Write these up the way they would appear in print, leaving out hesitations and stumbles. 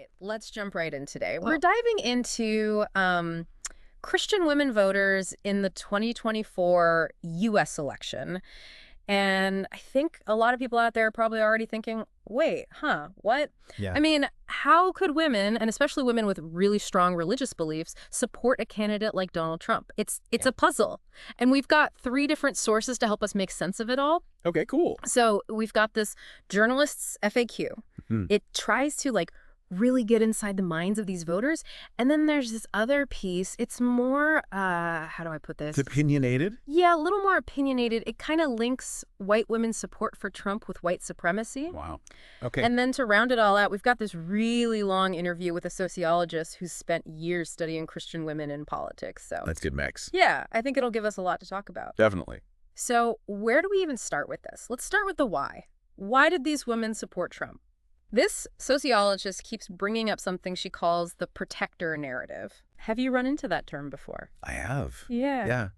right, let's jump right in today. We're diving into Christian women voters in the 2024 U.S. election. And I think a lot of people out there are probably already thinking, wait, what? Yeah. I mean, how could women, and especially women with really strong religious beliefs, support a candidate like Donald Trump? It's a puzzle. And we've got three different sources to help us make sense of it all. Okay, cool. So we've got this journalist's FAQ. Hmm. It tries to really get inside the minds of these voters. And then there's this other piece. It's more, how do I put this? It's opinionated? Yeah, a little more opinionated. It kind of links white women's support for Trump with white supremacy. Wow. Okay. And then to round it all out, we've got this really long interview with a sociologist who's spent years studying Christian women in politics. So That's good mix. yeah, I think it'll give us a lot to talk about. Definitely. So where do we even start with this? Let's start with the why. Why did these women support Trump? This sociologist keeps bringing up something she calls the protector narrative. Have you run into that term before? I have. Yeah. Yeah.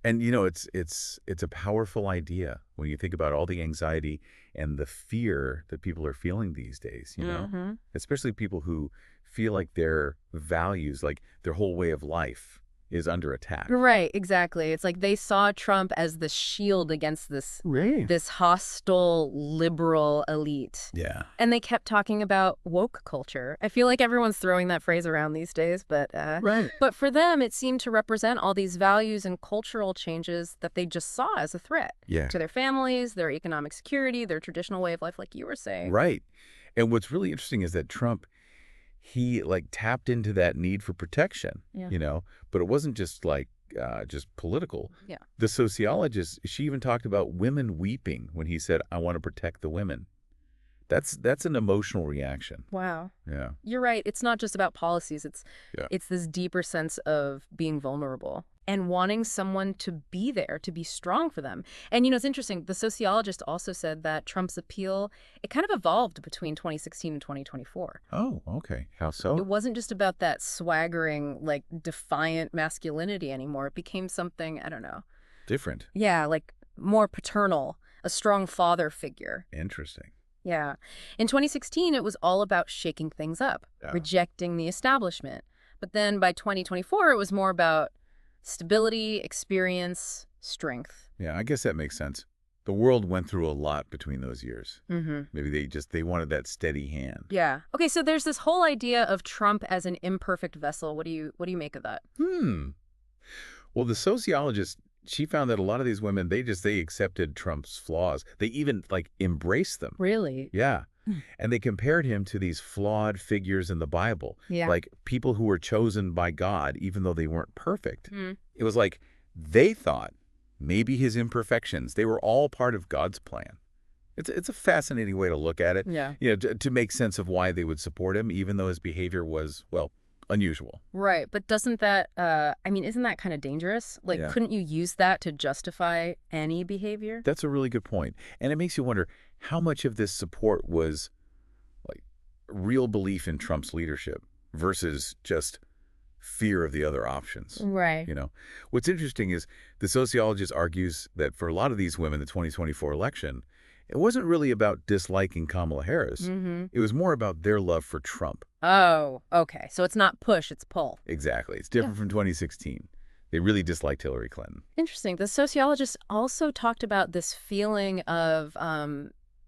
And it's a powerful idea when you think about all the anxiety and the fear that people are feeling these days, Mm-hmm. especially people who feel like their values, like their whole way of life is under attack. Right, exactly. It's like they saw Trump as the shield against this hostile liberal elite. Yeah. And they kept talking about woke culture. I feel like everyone's throwing that phrase around these days, but Right. but for them, it seemed to represent all these values and cultural changes that they just saw as a threat Yeah. to their families, their economic security, their traditional way of life, like you were saying. Right. And what's really interesting is that Trump, he tapped into that need for protection, Yeah. but it wasn't just just political. Yeah. The sociologist, she even talked about women weeping when he said, I want to protect the women. That's an emotional reaction. Wow. Yeah. You're right. It's not just about policies. Yeah. It's this deeper sense of being vulnerable and wanting someone to be there, to be strong for them. And, it's interesting. The sociologist also said that Trump's appeal, it kind of evolved between 2016 and 2024. Oh, okay. How so? It wasn't just about that swaggering, defiant masculinity anymore. It became something, I don't know. Different. Yeah, more paternal, a strong father figure. Interesting. Yeah. In 2016, it was all about shaking things up, Yeah. rejecting the establishment. But then by 2024, it was more about stability, experience, strength. Yeah, I guess that makes sense. The world went through a lot between those years. Mm-hmm. Maybe they wanted that steady hand. Yeah. Okay, so there's this whole idea of Trump as an imperfect vessel. What do you make of that? Well, the sociologist, she found that a lot of these women, they accepted Trump's flaws. They even embraced them. Really? Yeah. And they compared him to these flawed figures in the Bible, Yeah. like people who were chosen by God, even though they weren't perfect. Mm. It was like they thought maybe his imperfections, they were all part of God's plan. It's a fascinating way to look at it, Yeah. to make sense of why they would support him, even though his behavior was, well, unusual. Right. But doesn't that, isn't that kind of dangerous? Yeah. Couldn't you use that to justify any behavior? That's a really good point. And it makes you wonder how much of this support was real belief in Trump's leadership versus just fear of the other options. Right. What's interesting is the sociologist argues that for a lot of these women, the 2024 election, it wasn't really about disliking Kamala Harris. Mm-hmm. It was more about their love for Trump. Oh, okay. So it's not push, it's pull. Exactly. It's different from 2016. They really disliked Hillary Clinton. Interesting. The sociologist also talked about this feeling of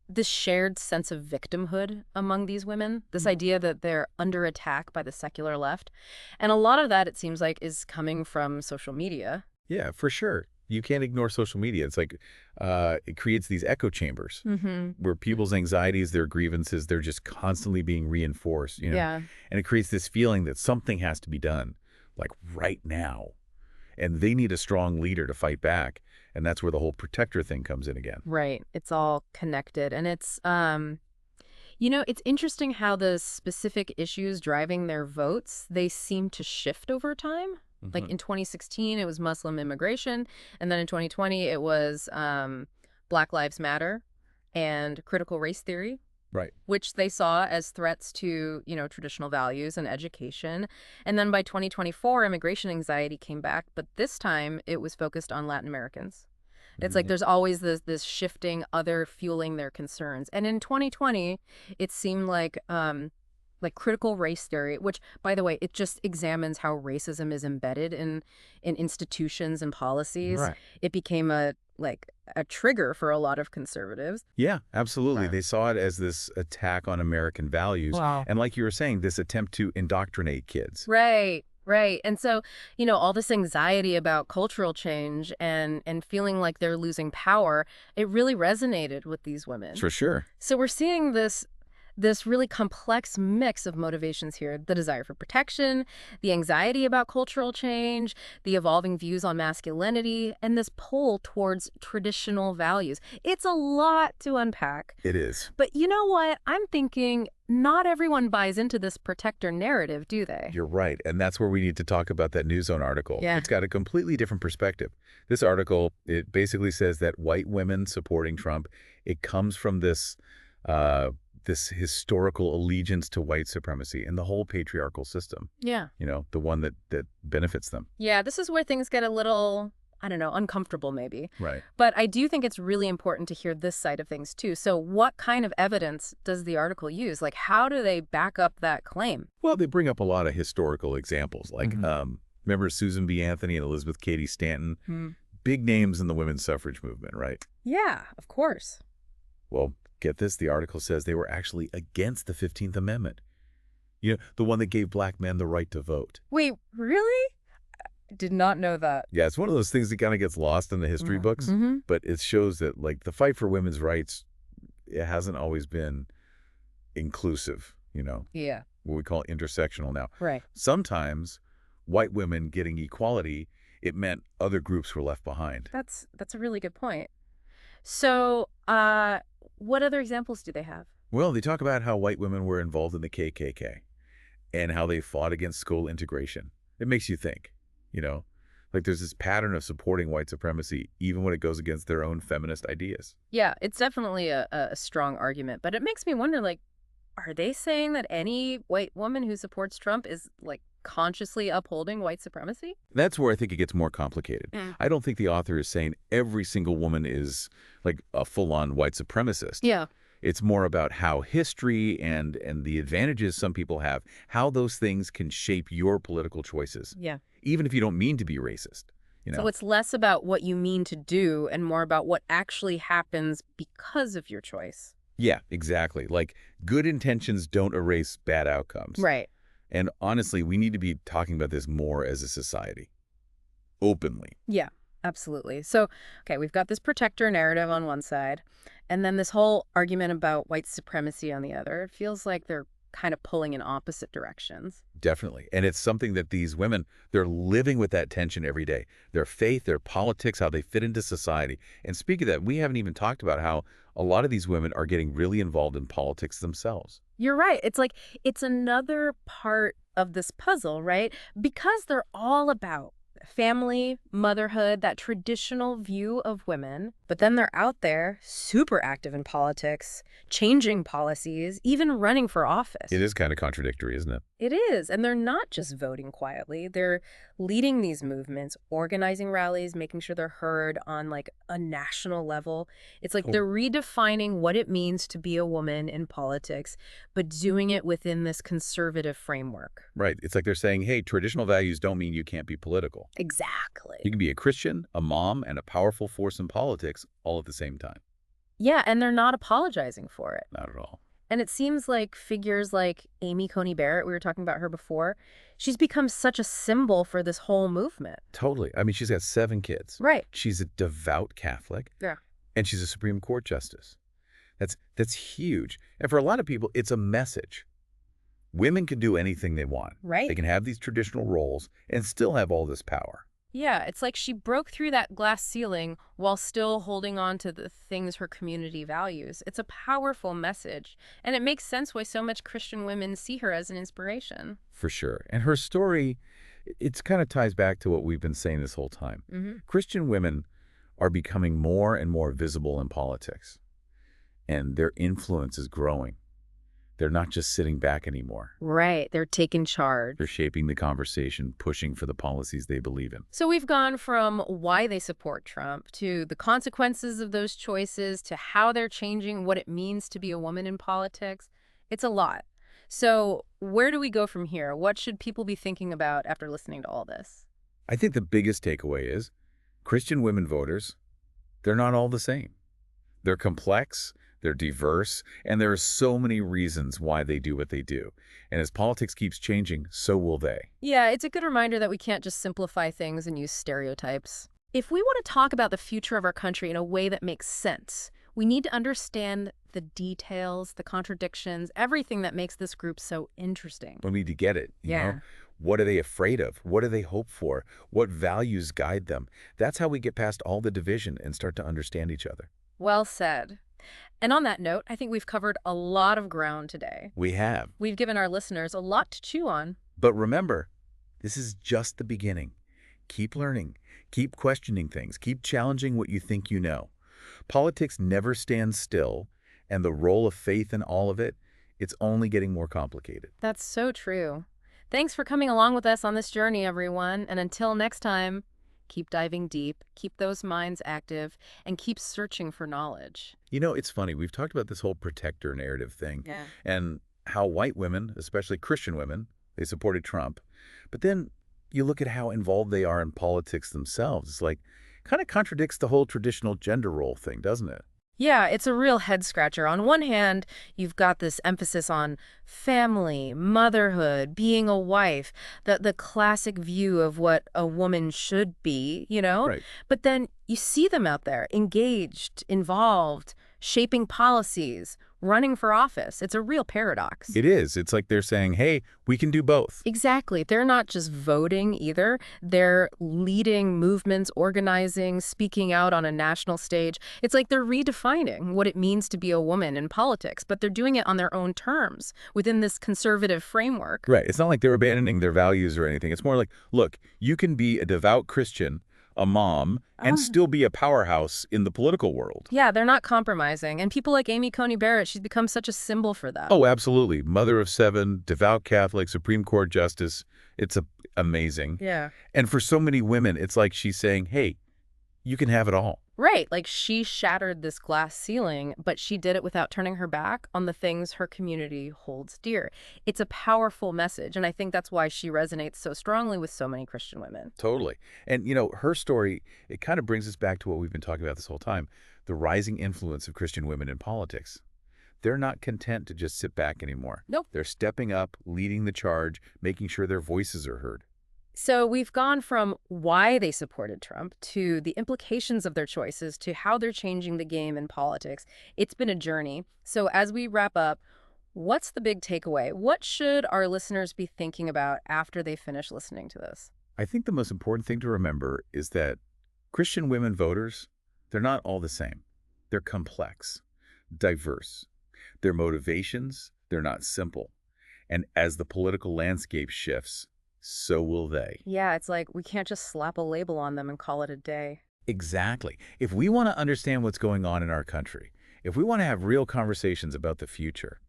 this shared sense of victimhood among these women, this idea that they're under attack by the secular left. And a lot of that, it seems like, is coming from social media. Yeah, for sure. You can't ignore social media. It's it creates these echo chambers where people's anxieties, their grievances, they're just constantly being reinforced, Yeah. And it creates this feeling that something has to be done, right now. And they need a strong leader to fight back. And that's where the whole protector thing comes in again. Right. It's all connected. And it's, it's interesting how the specific issues driving their votes, they seem to shift over time. Like in 2016, it was Muslim immigration. And then in 2020, it was Black Lives Matter and critical race theory. Right. Which they saw as threats to, traditional values and education. And then by 2024, immigration anxiety came back, but this time it was focused on Latin Americans. It's like there's always this shifting other fueling their concerns. And in 2020, it seemed like like critical race theory, which, by the way, it just examines how racism is embedded in institutions and policies. Right. It became a trigger for a lot of conservatives. Yeah, absolutely. Right. They saw it as this attack on American values. Wow. And like you were saying, this attempt to indoctrinate kids. Right, right. And so, all this anxiety about cultural change and feeling like they're losing power, it really resonated with these women. For sure. So we're seeing this really complex mix of motivations here: the desire for protection, the anxiety about cultural change, the evolving views on masculinity, and this pull towards traditional values. It's a lot to unpack. It is. But you know what? I'm thinking not everyone buys into this protector narrative, do they? You're right. And that's where we need to talk about that News Zone article. Yeah. It's got a completely different perspective. This article, it basically says that white women supporting Trump, it comes from this historical allegiance to white supremacy and the whole patriarchal system, Yeah. the one that benefits them. Yeah, this is where things get a little, I don't know, uncomfortable maybe. Right. But I do think it's really important to hear this side of things too. So what kind of evidence does the article use? Like, how do they back up that claim? Well, they bring up a lot of historical examples, like remember Susan B. Anthony and Elizabeth Cady Stanton? Big names in the women's suffrage movement, right? Yeah, of course. Well, get this, the article says they were actually against the 15th Amendment. The one that gave black men the right to vote. Wait, really? Did not know that. Yeah, it's one of those things that kind of gets lost in the history books, but it shows that, like, the fight for women's rights, it hasn't always been inclusive, Yeah. what we call intersectional now. Right. Sometimes white women getting equality, it meant other groups were left behind. That's a really good point. So, what other examples do they have? Well, they talk about how white women were involved in the KKK and how they fought against school integration. It makes you think, like there's this pattern of supporting white supremacy even when it goes against their own feminist ideas. Yeah, it's definitely a strong argument, but it makes me wonder, like, are they saying that any white woman who supports Trump is, like, consciously upholding white supremacy? That's where I think it gets more complicated. I don't think the author is saying every single woman is like a full-on white supremacist. Yeah. It's more about how history and the advantages some people have, how those things can shape your political choices, Yeah. even if you don't mean to be racist. So it's less about what you mean to do and more about what actually happens because of your choice. Yeah, exactly. Like, good intentions don't erase bad outcomes. Right. And honestly, we need to be talking about this more as a society, openly. Yeah, absolutely. So, okay, we've got this protector narrative on one side, and then this whole argument about white supremacy on the other. It feels like they're kind of pulling in opposite directions. Definitely. And it's something that these women, they're living with that tension every day. Their faith, their politics, how they fit into society. And speaking of that, we haven't even talked about how a lot of these women are getting really involved in politics themselves. You're right. It's like it's another part of this puzzle, right? Because they're all about family, motherhood, that traditional view of women. But then they're out there, super active in politics, changing policies, even running for office. It is kind of contradictory, isn't it? It is. And they're not just voting quietly. They're leading these movements, organizing rallies, making sure they're heard on like a national level. It's like they're redefining what it means to be a woman in politics, but doing it within this conservative framework. Right. It's like they're saying, hey, traditional values don't mean you can't be political. Exactly. You can be a Christian, a mom, and a powerful force in politics all at the same time. Yeah, and they're not apologizing for it. Not at all. And it seems like figures like Amy Coney Barrett, we were talking about her before, she's become such a symbol for this whole movement. Totally. I mean, she's got 7 kids. Right. She's a devout Catholic. Yeah. And she's a Supreme Court justice. That's huge. And for a lot of people, it's a message. Women can do anything they want. Right. They can have these traditional roles and still have all this power. Yeah, it's like she broke through that glass ceiling while still holding on to the things her community values. It's a powerful message, and it makes sense why so much Christian women see her as an inspiration. For sure. And her story, it kind of ties back to what we've been saying this whole time. Christian women are becoming more and more visible in politics, and their influence is growing. They're not just sitting back anymore. Right. They're taking charge. They're shaping the conversation, pushing for the policies they believe in. So we've gone from why they support Trump to the consequences of those choices to how they're changing what it means to be a woman in politics. It's a lot. So where do we go from here? What should people be thinking about after listening to all this? I think the biggest takeaway is Christian women voters, they're not all the same. They're complex, they're diverse, and there are so many reasons why they do what they do. And as politics keeps changing, so will they. Yeah, it's a good reminder that we can't just simplify things and use stereotypes. If we want to talk about the future of our country in a way that makes sense, we need to understand the details, the contradictions, everything that makes this group so interesting. We need to get it, Yeah. What are they afraid of? What do they hope for? What values guide them? That's how we get past all the division and start to understand each other. Well said. And on that note, I think we've covered a lot of ground today. We have. We've given our listeners a lot to chew on. But remember, this is just the beginning. Keep learning, keep questioning things, keep challenging what you think you know. Politics never stands still, and the role of faith in all of it, it's only getting more complicated. That's so true. Thanks for coming along with us on this journey, everyone. And until next time, keep diving deep, keep those minds active, and keep searching for knowledge. It's funny. We've talked about this whole protector narrative thing Yeah. and how white women, especially Christian women, they supported Trump. But then you look at how involved they are in politics themselves. It's like kind of contradicts the whole traditional gender role thing, doesn't it? Yeah, it's a real head scratcher. On one hand, you've got this emphasis on family, motherhood, being a wife, the classic view of what a woman should be. Right. But then you see them out there, engaged, involved, shaping policies, running for office. It's a real paradox. It is. It's like they're saying, hey, we can do both. Exactly. They're not just voting either. They're leading movements, organizing, speaking out on a national stage. It's like they're redefining what it means to be a woman in politics, but they're doing it on their own terms within this conservative framework. Right. It's not like they're abandoning their values or anything. It's more like, look, you can be a devout Christian, a mom, and still be a powerhouse in the political world. Yeah, they're not compromising. And people like Amy Coney Barrett, she's become such a symbol for that. Oh, absolutely. Mother of seven, devout Catholic, Supreme Court justice. It's amazing. Yeah. And for so many women, it's like she's saying, hey, you can have it all. Right. Like she shattered this glass ceiling, but she did it without turning her back on the things her community holds dear. It's a powerful message, and I think that's why she resonates so strongly with so many Christian women. Totally. And, her story, it kind of brings us back to what we've been talking about this whole time, the rising influence of Christian women in politics. They're not content to just sit back anymore. Nope. They're stepping up, leading the charge, making sure their voices are heard. So we've gone from why they supported Trump to the implications of their choices to how they're changing the game in politics. It's been a journey. So as we wrap up, what's the big takeaway? What should our listeners be thinking about after they finish listening to this? I think the most important thing to remember is that Christian women voters, they're not all the same. They're complex, diverse. Their motivations, they're not simple. And as the political landscape shifts, so will they. Yeah, it's like we can't just slap a label on them and call it a day. Exactly. If we want to understand what's going on in our country, if we want to have real conversations about the future,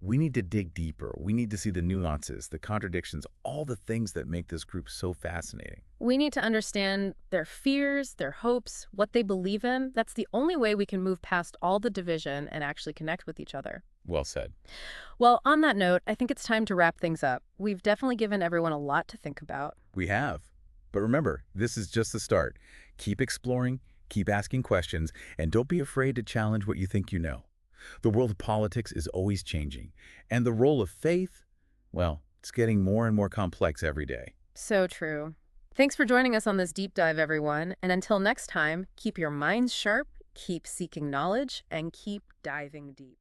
we need to dig deeper. We need to see the nuances, the contradictions, all the things that make this group so fascinating. We need to understand their fears, their hopes, what they believe in. That's the only way we can move past all the division and actually connect with each other. Well said. Well, on that note, I think it's time to wrap things up. We've definitely given everyone a lot to think about. We have. But remember, this is just the start. Keep exploring, keep asking questions, and don't be afraid to challenge what you think you know. The world of politics is always changing, and the role of faith, well, it's getting more and more complex every day. So true. Thanks for joining us on this deep dive, everyone. And until next time, keep your minds sharp, keep seeking knowledge, and keep diving deep.